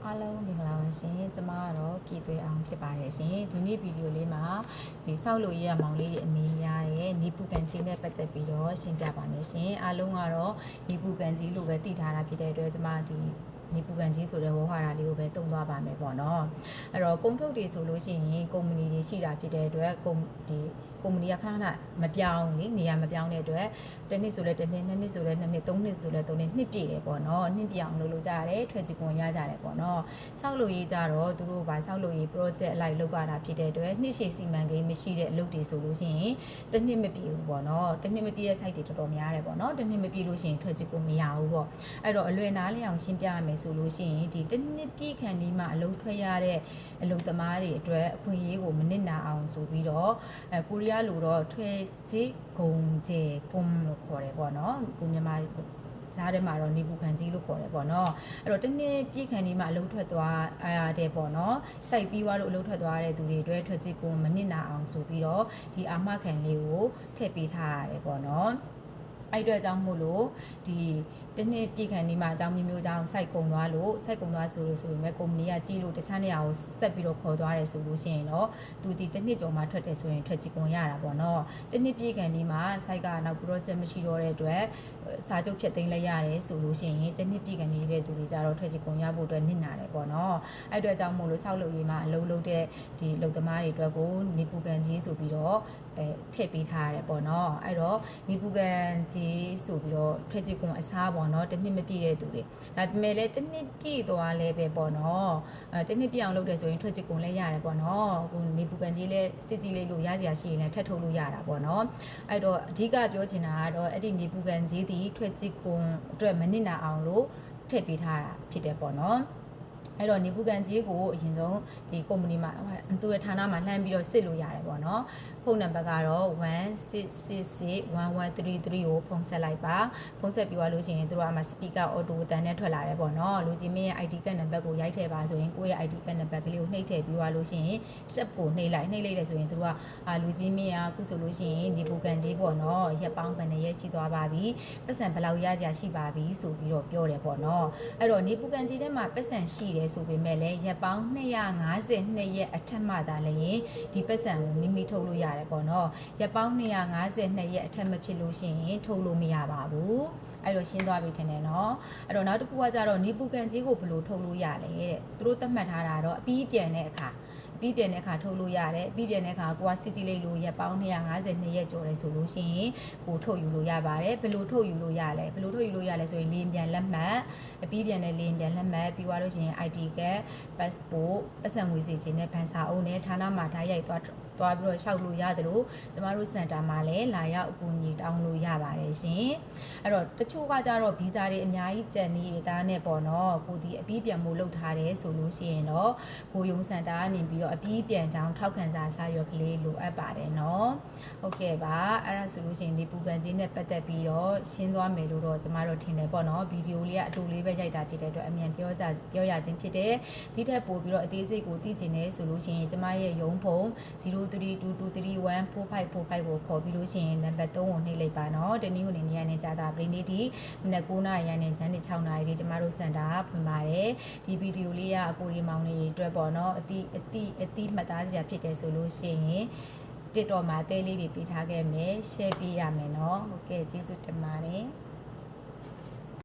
အားလုံးမင်္ဂလာပါရှင်ကျမကတော့ကြည်သွေးအောင်ဖြစ်ပါတယ်ရှင်ဒီနေ့ဗီဒီယိုလေးမှာဒီဆောက်လို့ရမောင်လေးအမေများရဲ့နီပူကန်ကြီးနဲ့ပတ်သက်ပြီးတော့ရှင်းပြပါမယ်ရှင်အားလုံးကတော့နီပူကန်ကြီးလို့ပဲသိထားတာဖြစ်တဲ့အတွက်ကျမဒီနီပူကန်ကြီးဆိုတဲ့ဝေါ်ဟာရာလေးကိုပဲတုံးသွားပါမယ်ပေါ့နော်အဲ့တော့ကုန်းထုတ်တွေဆိုလို့ရှိရင်ကုမ္ပဏီတွေရှိတာဖြစ်တဲ့အတွက်ကုမ္ပဏီကခဏခဏမပြောင်းလေနေရာမပြောင်းတဲ့အတွက်တစ်နှစ်ဆိုလဲတစ်နှစ်နှစ်နှစ်ဆိုလဲနှစ်နှစ်သုံးနှစ်ဆိုလဲသုံးနှစ်နှစ်ပြည့်တယ်ပေါ့နော်နှစ်ပြည့်အောင်လုပ်ကြရတယ်ထွက်ကြကွန်ရကြတယ်ပေါ့နော်ဆောက်လုပ်ရေးကြတော့သူတို့ဘာဆောက်လုပ်ရေး project အလိုက်လုပ်ရတာဖြစ်တဲ့အတွက်နှစ်ရှည်စီမံကိန်းမရှိတဲ့အလုပ်တွေဆိုလို့ရှိရင်တစ်နှစ်မပြည့်ဘူးပေါ့နော်တစ်နှစ်မပြည့်တဲ့ site တွေတော်တော်များတယ်ပေါ့နော်တစ်နှစ်မပြည့်လို့ရှိရင်ထွက်ကြကွန်မရဘူးပေါ့အဲ့တော့အလွယ်နားလည်အောင်ရှင်းပြရမယ်ဆိုလို့ရှိရင်ဒီတစ်နှစ်ပြည့်ခန့်ဒီမှာအလုပ်ထွက်ရတဲ့အလုပ်သမားတွေအတွက်အခွင့်အရေးကိုမနစ်နာအောင်ဆိုပြီးတော့ကိုရီးယားလိုတော့ထွက်ကြဂုံကျေကွန်လို့ခေါ်တယ်ပေါ့နော်ကိုမြန်မာဈားထဲမှာတော့နေပူခံကြီးလို့ခေါ်တယ်ပေါ့နော်အဲ့တော့တနေ့ပြည့်ခန့်ဒီမှာအလုပ်ထွက်သွားရတဲ့ပေါ့နော်စိုက်ပြီးွားလို့အလုပ်ထွက်သွားတဲ့သူတွေအတွက်ထွက်ကြကွန်မနစ်နာအောင်ဆိုပြီးတော့ဒီအာမခံလေးကိုထည့်ပေးထားရတယ်ပေါ့နော်အဲ့အတွက်ကြောင့်မို့လို့ဒီတနေ့ပြည်ခံနေမှာအကြောင်းမျိုးကြောင့်စိုက်ကုံသွားလို့စိုက်ကုံသွားဆိုလို့ဆိုပေမဲ့ကုမ္ပဏီကကြီးလို့တခြားနေရာကိုဆက်ပြီးတော့ခေါ်သွားတယ်ဆိုလို့ရှိရင်တော့သူဒီတနှစ်ကျော်မှထွက်တယ်ဆိုရင်ထွက်ကြည့်ကုန်ရတာပေါ့နော်တနှစ်ပြည်ခံနေမှာစိုက်ကနောက် project မရှိတော့တဲ့အတွက်စာချုပ်ဖြတ်သိမ်းလိုက်ရတယ်ဆိုလို့ရှိရင်တနှစ်ပြည်ခံနေတဲ့သူတွေကြတော့ထွက်ကြည့်ကုန်ရဖို့အတွက်နစ်နာတယ်ပေါ့နော်အဲ့အတွက်ကြောင့်မို့လို့ဆောက်လုပ်ရေးမှာအလုပ်လုပ်တဲ့ဒီလုပ်သမားတွေအတွက်ကိုနေပူကန်ကြီးဆိုပြီးတော့ထည့်ပေးထားရတယ်ပေါ့နော်အဲ့တော့နေပူကန်ကြီးဆိုပြီးတော့ထွက်ကြည့်ကုန်အစားပေါ့နော်တစ်နှစ်မပြည့်တဲ့သူတွေဒါပေမဲ့လည်းတစ်နှစ်ပြည့်သွားလဲပဲပေါ့နော်တစ်နှစ်ပြည့်အောင်လုပ်တယ်ဆိုရင်ထွက်ကြည့်ကုန်လဲရတယ်ပေါ့နော်အခုနေပူကန်ကြီးလဲစစ်ကြီးလေးလို့ရစရာရှိရင်လည်းထပ်ထုတ်လို့ရတာပေါ့နော်အဲ့တော့အဓိကပြောချင်တာကတော့အဲ့ဒီနေပူကန်ကြီးဒီထွက်ကြည့်ကုန်အတွက်မနစ်နာအောင်လို့ထည့်ပေးထားတာဖြစ်တယ်ပေါ့နော်အဲ့တော့နေပူကန်ကြီးကိုအရင်ဆုံးဒီကုမ္ပဏီမှာသူ့ရဲ့ဌာနမှာလှမ်းပြီးတော့စစ်လို့ရတယ်ပေါ့နော်ဖုန်းနံပါတ်ကတော့16661133ကိုဖုန်းဆက်လိုက်ပါဖုန်းဆက်ပြီးသွားလို့ရှိရင်သူတို့ကမှ speaker auto တန်နဲ့ထွက်လာတယ်ပေါ့နော်လူကြီးမင်းရဲ့ ID ကတ်နံပါတ်ကိုရိုက်ထည့်ပါဆိုရင်ကိုယ့်ရဲ့ ID ကတ်နံပါတ်ကလေးကိုနှိပ်ထည့်ပြီးသွားလို့ရှိရင် shop ကိုနှိပ်လိုက်တယ်ဆိုရင်သူတို့ကလူကြီးမင်းကအခုဆိုလို့ရှိရင်နေပူကန်ကြီးပေါ့နော်ရက်ပေါင်းဘယ်နှစ်ရက်ရှိသွားပါပြီပတ်စံဘယ်လောက်ရကြရှိပါပြီဆိုပြီးတော့ပြောတယ်ပေါ့နော်အဲ့တော့နေပူကန်ကြီးထဲမှာပတ်စံရှိတယ်ဆိုပေမဲ့လည်းရက်ပေါင်း252ရက်အထက်မှသာလည်းဒီပတ်စံကိုမိမိထုတ်လို့ရတယ်ပေါ့နော်ရက်ပေါင်း252ရက်အထက်မဖြစ်လို့ရှိရင်ထုတ်လို့မရပါဘူးအဲ့တော့ရှင်းသွားပြီထင်တယ်နော်အဲ့တော့နောက်တစ်ခုကကြတော့နေပူကန်ကြီးကိုဘယ်လိုထုတ်လို့ရလဲတဲ့သူတို့သတ်မှတ်ထားတာတော့အပြီးပြန်တဲ့အခါပြီးပြန်တဲ့အခါထုတ်လို့ရတယ်ပြီးပြန်တဲ့အခါကိုကစစ်ကြည့်လိုက်လို့ရက်ပေါင်း252ရက်ကျော်တယ်ဆိုလို့ရှိရင်ကိုထုတ်ယူလို့ရပါတယ်ဘယ်လိုထုတ်ယူလို့ရလဲဘယ်လိုထုတ်ယူလို့ရလဲဆိုရင်လင်းပြန်လက်မှတ်အပြီးပြန်တဲ့လင်းပြန်လက်မှတ်ပြီးသွားလို့ရှိရင် ID က passport ပတ်စံငွေစီခြင်းနဲ့ဘန်စာအုပ်နဲ့ဌာနမှာဓာတ်ရိုက်သွားပြီးတော့ရှောက်လို့ရတယ်လို့ကျမတို့စင်တာမှာလည်းလာရောက်အကူအညီတောင်းလို့ရပါတယ်ရှင်အဲ့တော့တချို့ကကြတော့ဗီဇာတွေအများကြီးကျန်နေတာနဲ့ပေါ့နော်ကိုဒီအပြီးပြန်မှုလုပ်ထားတယ်ဆိုလို့ရှိရင်တော့ကိုယုံစင်တာကနေပြီးတော့အပြီးပြန်ကြောင်းထောက်ခံစာစာရွက်ကလေးလိုအပ်ပါတယ်နော်ဟုတ်ကဲ့ပါအဲ့ဒါဆိုလို့ရှိရင်ဒီပူကန်ကြီးနဲ့ပတ်သက်ပြီးတော့ရှင်းသွားမယ်လို့တော့ကျမတို့ထင်တယ်ပေါ့နော်ဗီဒီယိုလေးကအတူလေးပဲရိုက်တာဖြစ်တဲ့အတွက်အမြန်ပြောရခြင်းဖြစ်တယ်ဒီထက်ပိုပြီးတော့အသေးစိတ်ကိုသိချင်တယ်ဆိုလို့ရှိရင်ကျမရဲ့ရုံးဖုန်း0322314545ကိုခေါ်ပြီးလို့ရှိရင်နံပါတ်3ကိုနှိပ်လိုက်ပါနော်တနင်္ဂနွေနေ့ကနေကြာတာပရိနေတီမနက်9:00နာရီကနေညနေ6:00နာရီထိကျမတို့စင်တာဖွင့်ပါတယ်ဒီဗီဒီယိုလေးကအကိုရီမောင်လေးအတွက်ပေါ့နော်အတိမှတ်သားစရာဖြစ်တယ်ဆိုလို့ရှိရင်TikTokမှာအသေးလေးတွေပေးထားခဲ့မယ် share ပေးရမယ်နော်ဟုတ်ကဲ့ကျေးဇူးတင်ပါတယ်